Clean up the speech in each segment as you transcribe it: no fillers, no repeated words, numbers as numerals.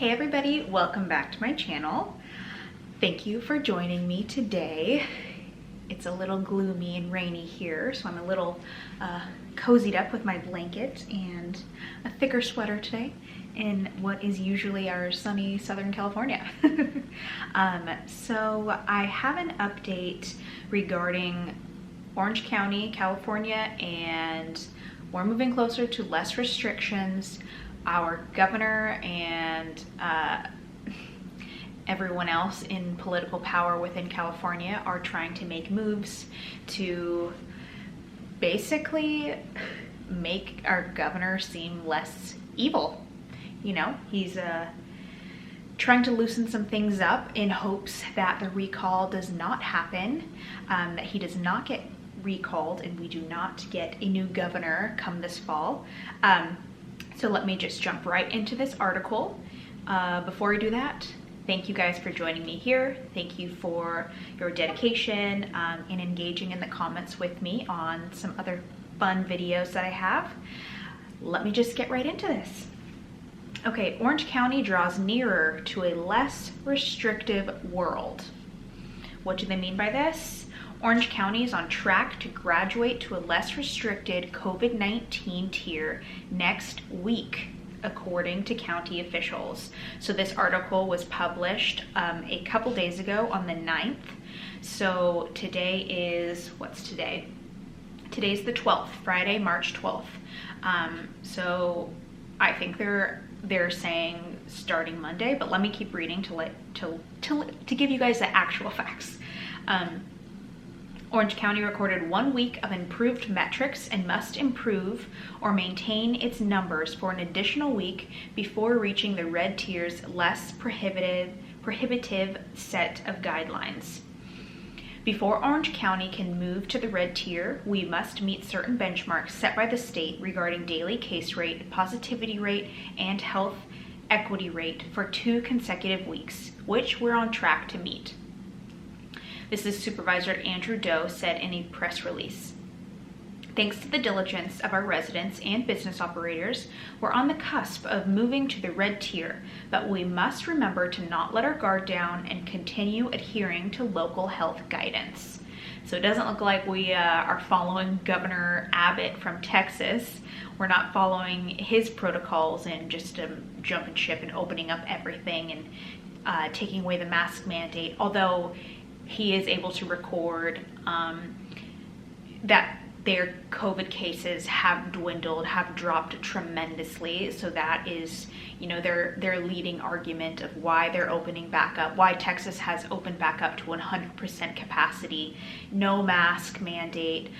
Hey everybody, welcome back to my channel. Thank you for joining me today. It's a little gloomy and rainy here, so I'm a little cozied up with my blanket and a thicker sweater today in what is usually our sunny Southern California. So I have an update regarding Orange County, California, and we're moving closer to less restrictions. Our governor and everyone else in political power within California are trying to make moves to basically make our governor seem less evil. You know, he's trying to loosen some things up in hopes that the recall does not happen, that he does not get recalled and we do not get a new governor come this fall. So let me just jump right into this article. Before I do that, thank you guys for joining me here. Thank you for your dedication in engaging in the comments with me on some other fun videos that I have. Let me just get right into this. Okay, Orange County draws nearer to a less restrictive world. What do they mean by this? Orange County is on track to graduate to a less restricted COVID-19 tier next week, according to county officials. So this article was published a couple days ago on the 9th. So today is, what's today? Today's the 12th, Friday, March 12th. So I think they're saying starting Monday, but let me keep reading to give you guys the actual facts. Orange County recorded 1 week of improved metrics and must improve or maintain its numbers for an additional week before reaching the red tier's less prohibitive set of guidelines. Before Orange County can move to the red tier, we must meet certain benchmarks set by the state regarding daily case rate, positivity rate, and health equity rate for 2 consecutive weeks, which we're on track to meet. This is Supervisor Andrew Doe said in a press release. Thanks to the diligence of our residents and business operators, we're on the cusp of moving to the red tier, but we must remember to not let our guard down and continue adhering to local health guidance. So it doesn't look like we are following Governor Abbott from Texas. We're not following his protocols and just jumping ship and opening up everything and taking away the mask mandate, although he is able to record that their COVID cases have dwindled, have dropped tremendously. So that is, you know, their leading argument of why they're opening back up, why Texas has opened back up to 100% capacity, no mask mandate,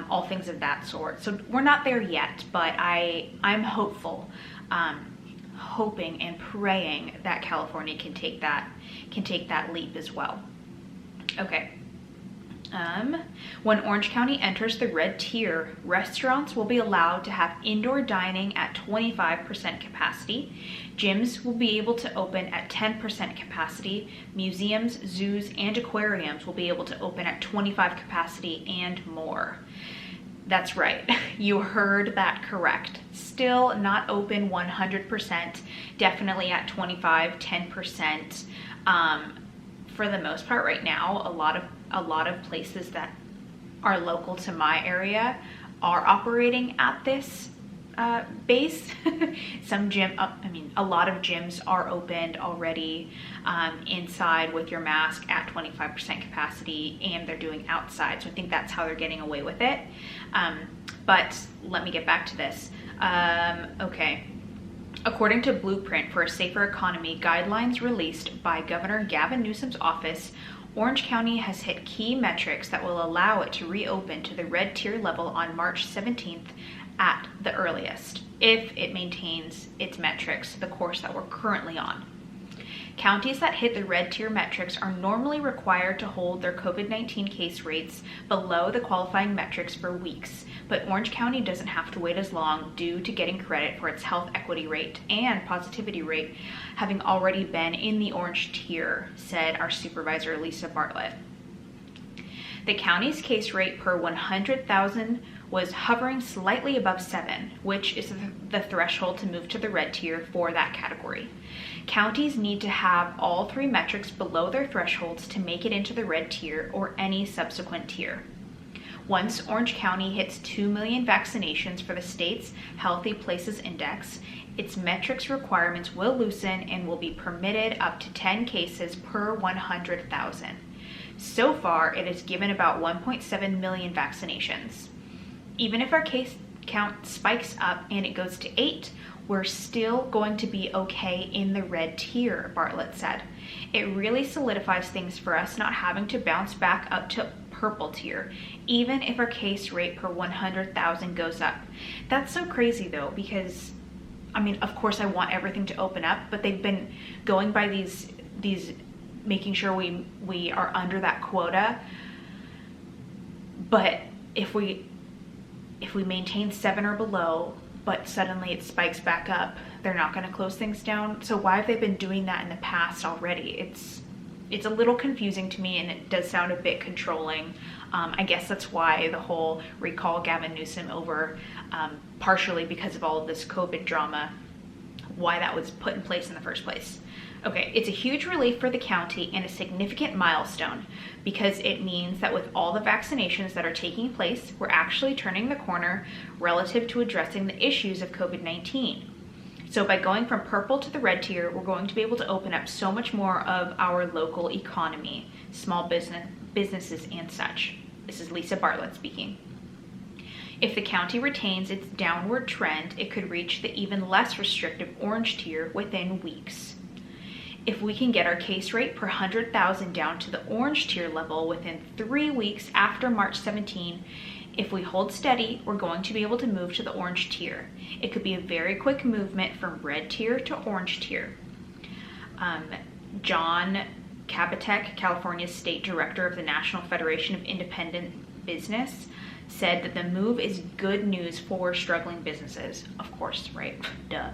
all things of that sort. So we're not there yet, but I'm hopeful, hoping and praying that California can take that leap as well. Okay. When Orange County enters the red tier, restaurants will be allowed to have indoor dining at 25% capacity. Gyms will be able to open at 10% capacity. Museums, zoos, and aquariums will be able to open at 25 capacity and more. That's right. You heard that correct. Still not open 100%, definitely at 25, 10%. For the most part right now, a lot of places that are local to my area are operating at this base. A lot of gyms are opened already inside with your mask at 25% capacity, and they're doing outside. So I think that's how they're getting away with it. But let me get back to this. Okay. According to Blueprint for a Safer Economy guidelines released by Governor Gavin Newsom's office, Orange County has hit key metrics that will allow it to reopen to the red tier level on March 17th at the earliest, if it maintains its metrics, the course that we're currently on. Counties that hit the red tier metrics are normally required to hold their COVID-19 case rates below the qualifying metrics for weeks, but Orange County doesn't have to wait as long due to getting credit for its health equity rate and positivity rate having already been in the orange tier, said our supervisor Lisa Bartlett. The county's case rate per 100,000 was hovering slightly above 7, which is the threshold to move to the red tier for that category. Counties need to have all 3 metrics below their thresholds to make it into the red tier or any subsequent tier. Once Orange County hits 2 million vaccinations for the state's Healthy Places Index, its metrics requirements will loosen and will be permitted up to 10 cases per 100,000. So far, it has given about 1.7 million vaccinations. Even if our case count spikes up and it goes to 8, we're still going to be okay in the red tier, Bartlett said. It really solidifies things for us not having to bounce back up to purple tier, even if our case rate per 100,000 goes up. That's so crazy though, because I mean, of course I want everything to open up, but they've been going by these making sure we are under that quota. But if we maintain 7 or below, but suddenly it spikes back up, they're not going to close things down. So why have they been doing that in the past already? It's a little confusing to me, and it does sound a bit controlling. I guess that's why the whole recall Gavin Newsom over, partially because of all of this COVID drama, why that was put in place in the first place. Okay, it's a huge relief for the county and a significant milestone because it means that with all the vaccinations that are taking place, we're actually turning the corner relative to addressing the issues of COVID-19. So by going from purple to the red tier, we're going to be able to open up so much more of our local economy, small businesses and such. This is Lisa Bartlett speaking. If the county retains its downward trend, it could reach the even less restrictive orange tier within weeks. If we can get our case rate per 100,000 down to the orange tier level within 3 weeks after March 17, if we hold steady, we're going to be able to move to the orange tier. It could be a very quick movement from red tier to orange tier. John Kabatek, California's state director of the National Federation of Independent Business, said that the move is good news for struggling businesses. Of course, right? Duh.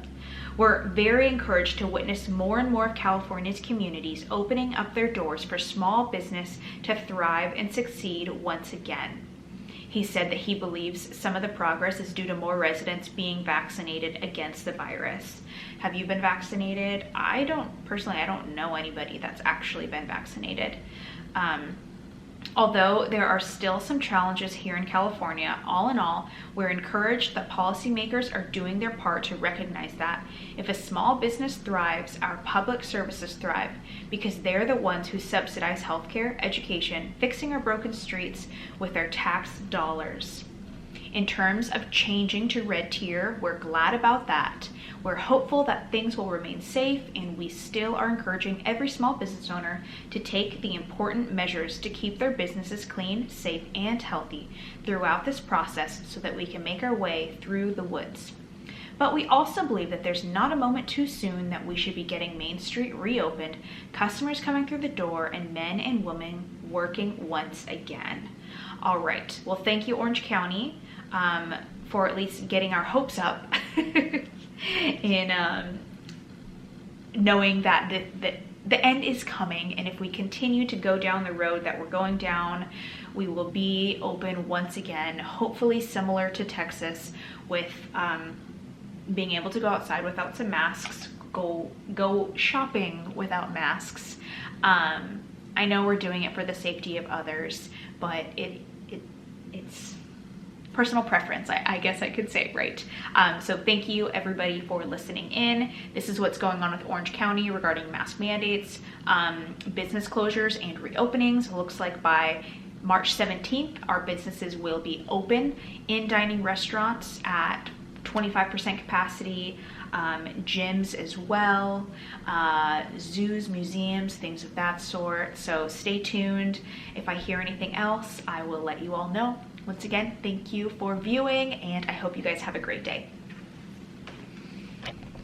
We're very encouraged to witness more and more of California's communities opening up their doors for small business to thrive and succeed once again. He said that he believes some of the progress is due to more residents being vaccinated against the virus. Have you been vaccinated? I don't know anybody that's actually been vaccinated. Although there are still some challenges here in California, all in all, we're encouraged that policymakers are doing their part to recognize that if a small business thrives, our public services thrive because they're the ones who subsidize healthcare, education, fixing our broken streets with their tax dollars. In terms of changing to red tier, we're glad about that. We're hopeful that things will remain safe, and we still are encouraging every small business owner to take the important measures to keep their businesses clean, safe, and healthy throughout this process so that we can make our way through the woods. But we also believe that there's not a moment too soon that we should be getting Main Street reopened, customers coming through the door, and men and women working once again. All right, well, thank you, Orange County, for at least getting our hopes up in knowing that the end is coming, and if we continue to go down the road that we're going down, we will be open once again, hopefully similar to Texas, with being able to go outside without some masks, go shopping without masks. I know we're doing it for the safety of others, but it's personal preference, I guess I could say, right? So thank you everybody for listening in. This is what's going on with Orange County regarding mask mandates, business closures and reopenings. It looks like by March 17th, our businesses will be open in dining restaurants at 25% capacity, gyms as well, zoos, museums, things of that sort. So stay tuned. If I hear anything else, I will let you all know. Once again, thank you for viewing, and I hope you guys have a great day.